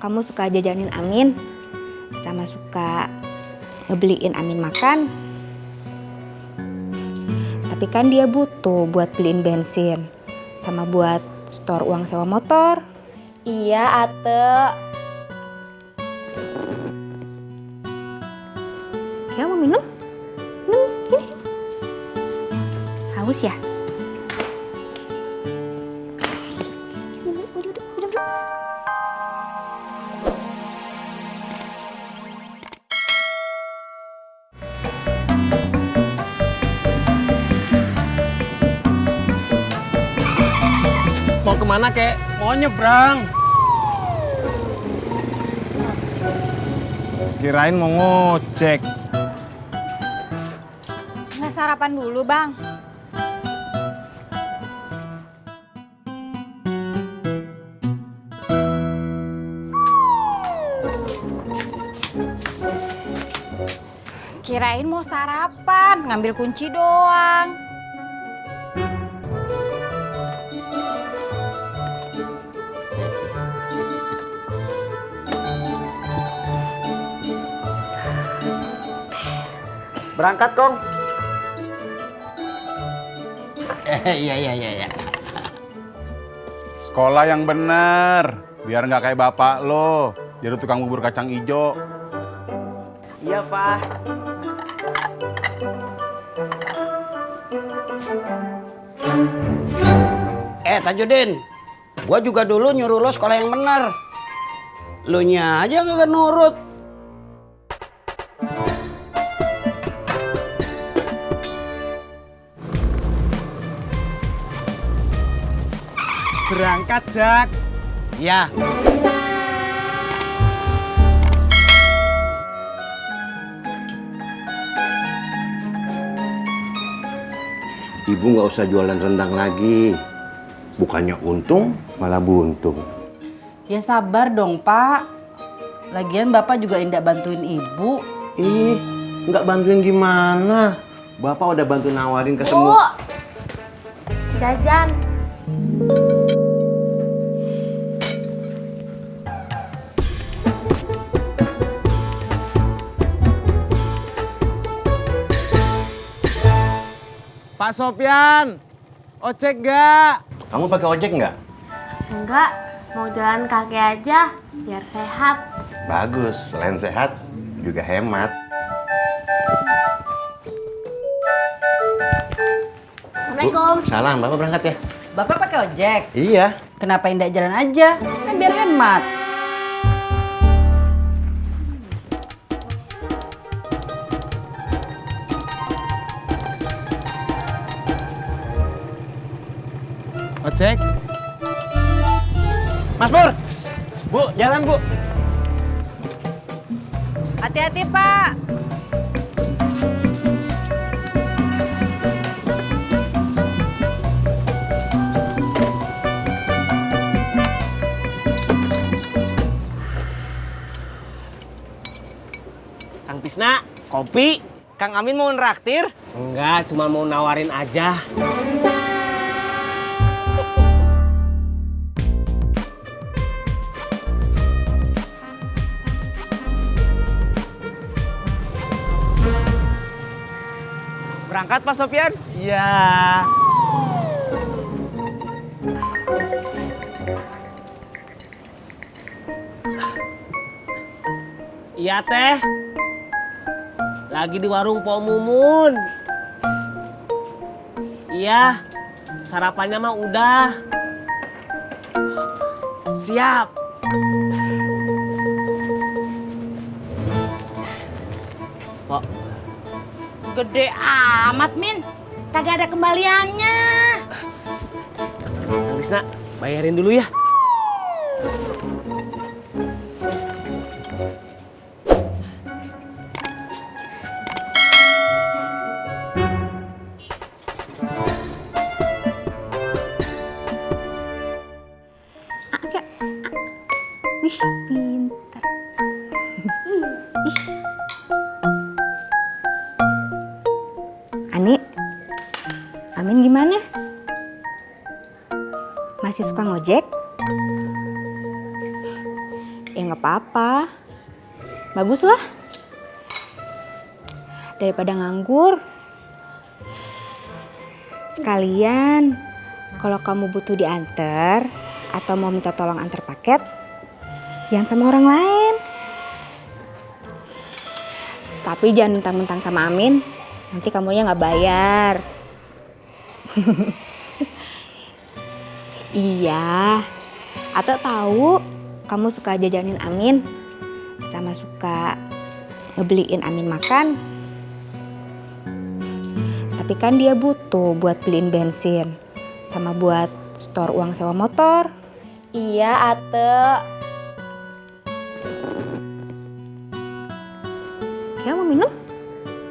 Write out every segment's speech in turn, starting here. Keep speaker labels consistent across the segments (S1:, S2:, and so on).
S1: kamu suka jajanin Amin, sama suka ngebeliin Amin makan. Tapi kan dia butuh buat beliin bensin, sama buat store uang sewa motor.
S2: Iya, Ate.
S1: Ya mau minum? Minum, ini. Haus ya?
S3: Mau kemana, Kek? Mau nyebrang.
S4: Kirain mau ngocek.
S1: Nggak sarapan dulu, Bang? Kirain mau sarapan, ngambil kunci doang.
S4: Berangkat, Kong.
S3: Iya.
S5: Sekolah yang bener, biar nggak kayak bapak lo, jadi tukang bubur kacang ijo.
S3: Iya, Pak.
S6: Tajudin, gua juga dulu nyuruh lo sekolah yang benar. Lu nya aja nggak nurut.
S3: Berangkat, Jak.
S6: Ya.
S7: Ibu nggak usah jualan rendang lagi. Bukannya untung, malah buntung.
S8: Ya sabar dong, Pak. Lagian Bapak juga indak bantuin Ibu.
S7: Ih, nggak bantuin gimana? Bapak udah bantu nawarin ke semua.
S2: Jajan.
S3: Pak Sopyan, ojek gak?
S7: Kamu pakai ojek nggak?
S2: Enggak, mau jalan kaki aja, biar sehat.
S7: Bagus, selain sehat, juga hemat.
S2: Assalamualaikum.
S7: Salam, Bapak berangkat ya?
S8: Bapak pakai ojek.
S7: Iya.
S8: Kenapa indak jalan aja? Kan biar hemat.
S3: Ojek. Mas Pur. Bu, jalan, Bu.
S8: Hati-hati, Pak.
S3: Kang Tisna, kopi. Kang Amin mau nraktir? Enggak, cuma mau nawarin aja. Berangkat, Pak Sopyan? Iya. Iya, Teh. Lagi di warung Po Mumun. Iya, sarapannya mah udah. Siap. Pok.
S1: Gede amat, Min. Kagak ada kembaliannya.
S3: Kang Tisna, bayarin dulu ya.
S1: Wih, pintar. Ih. Ani, Amin gimana? Masih suka ngojek? Ya nggak apa-apa. Baguslah. Daripada nganggur. Sekalian, kalau kamu butuh diantar atau mau minta tolong antar paket, jangan sama orang lain. Tapi jangan mentang-mentang sama Amin, nanti kamunya nggak bayar. Iya, atau tahu kamu suka jajanin Amin, sama suka ngebeliin Amin makan. Tapi kan dia butuh buat beliin bensin, sama buat store uang sewa motor.
S2: Iya, Ate.
S1: Ya mau minum?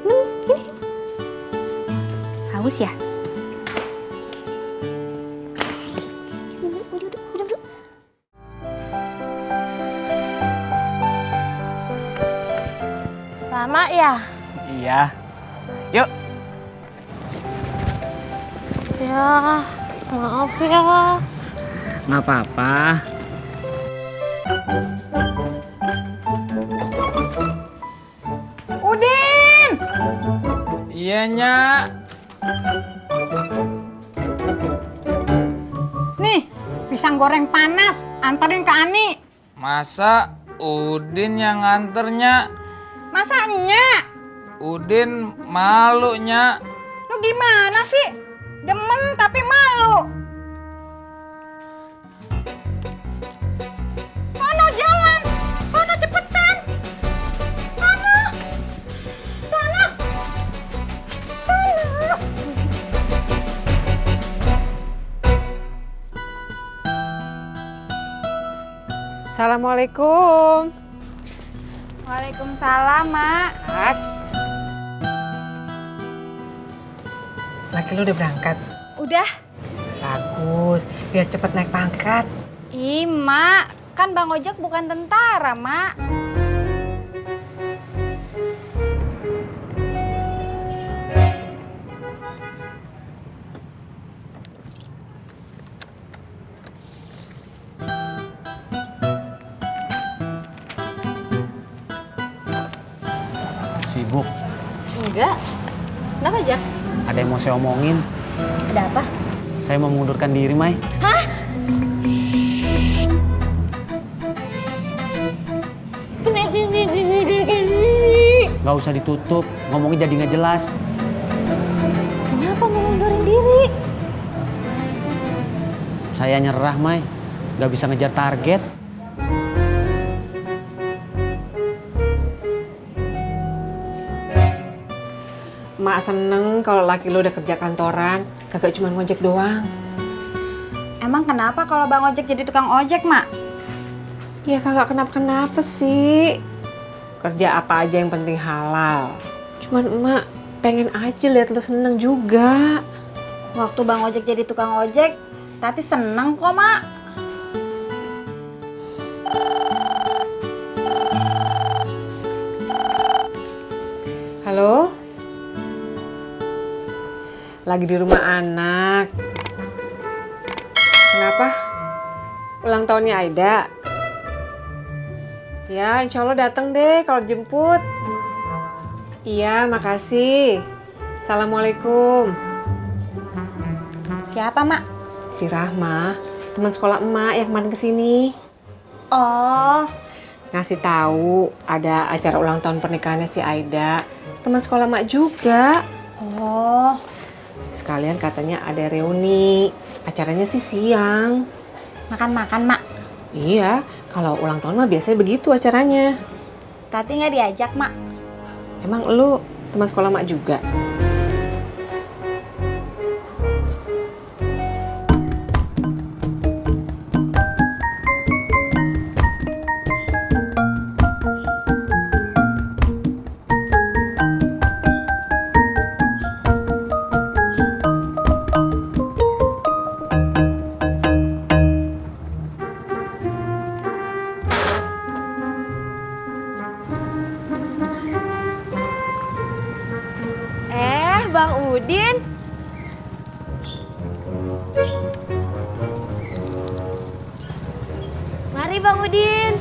S1: Minum, ini. Haus ya?
S2: Lama ya?
S3: Iya. Yuk.
S2: Ya, maaf ya.
S3: Nggak apa-apa.
S9: Udin! Iya, Nyak.
S10: Nih, pisang goreng panas, anterin ke Ani.
S9: Masa Udin yang nganternya?
S10: Masa Nyak?
S9: Udin malu, Nyak.
S10: Lu gimana sih? Demen tapi malu. Sono jalan, sono cepetan. Sono. Sono. Sono.
S11: Assalamualaikum.
S10: Waalaikumsalam, Mak.
S11: Laki lu udah berangkat?
S10: Udah.
S11: Bagus, biar cepet naik pangkat.
S10: Ih, Mak, kan Bang Ojek bukan tentara, Mak.
S6: Sibuk.
S10: Enggak. Kenapa, Jak?
S6: Ada yang mau saya omongin.
S10: Ada apa?
S6: Saya mau mengundurkan diri, Mai.
S10: Hah?
S6: Gak usah ditutup, ngomongnya jadi nggak jelas.
S10: Kenapa mau mundurin diri?
S6: Saya nyerah, Mai. Gak bisa ngejar target.
S11: Mak seneng kalau laki lu udah kerja kantoran, kagak cuma ngojek doang.
S10: Emang kenapa kalau Bang Ojek jadi tukang ojek, Mak?
S11: Ya kagak kenapa-kenapa sih. Kerja apa aja yang penting halal. Cuman emak pengen aja lihat lu seneng juga.
S10: Waktu Bang Ojek jadi tukang ojek, Tati seneng kok, Mak.
S11: Halo? Lagi di rumah anak. Kenapa? Ulang tahunnya Aida? Ya, insya Allah datang deh kalau jemput. Iya, makasih. Assalamualaikum.
S10: Siapa, Mak?
S11: Si Rahma, teman sekolah emak yang kemarin kesini.
S10: Oh,
S11: Ngasih tahu ada acara ulang tahun pernikahannya si Aida. Teman sekolah emak juga.
S10: oh.
S11: Sekalian katanya ada reuni. Acaranya sih siang.
S10: Makan-makan, Mak.
S11: Iya, kalau ulang tahun mah biasanya begitu acaranya.
S10: Tati nggak diajak, Mak.
S11: Emang lu teman sekolah mak juga?
S10: Bang Udin. Mari Bang Udin.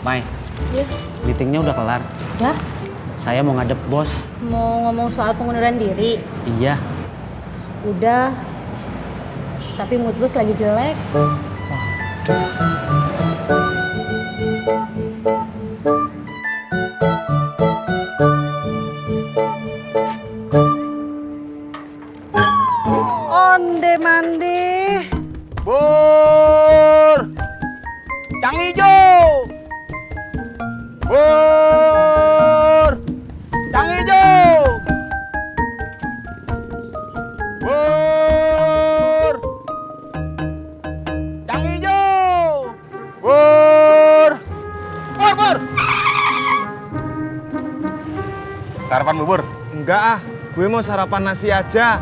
S3: Mai,
S10: Iya.
S3: meetingnya udah kelar.
S10: Udah?
S3: Saya mau ngadep bos.
S10: Mau ngomong soal pengunduran diri?
S3: Iya.
S10: Udah. Tapi mood bos lagi jelek.
S8: Onde mande.
S7: Bur! Cang hijau! Bur! Cang hijau! Bur! Cang hijau! Bur! Bur, Bur!
S5: Sarapan bubur.
S4: Enggak ah, gue mau sarapan nasi aja.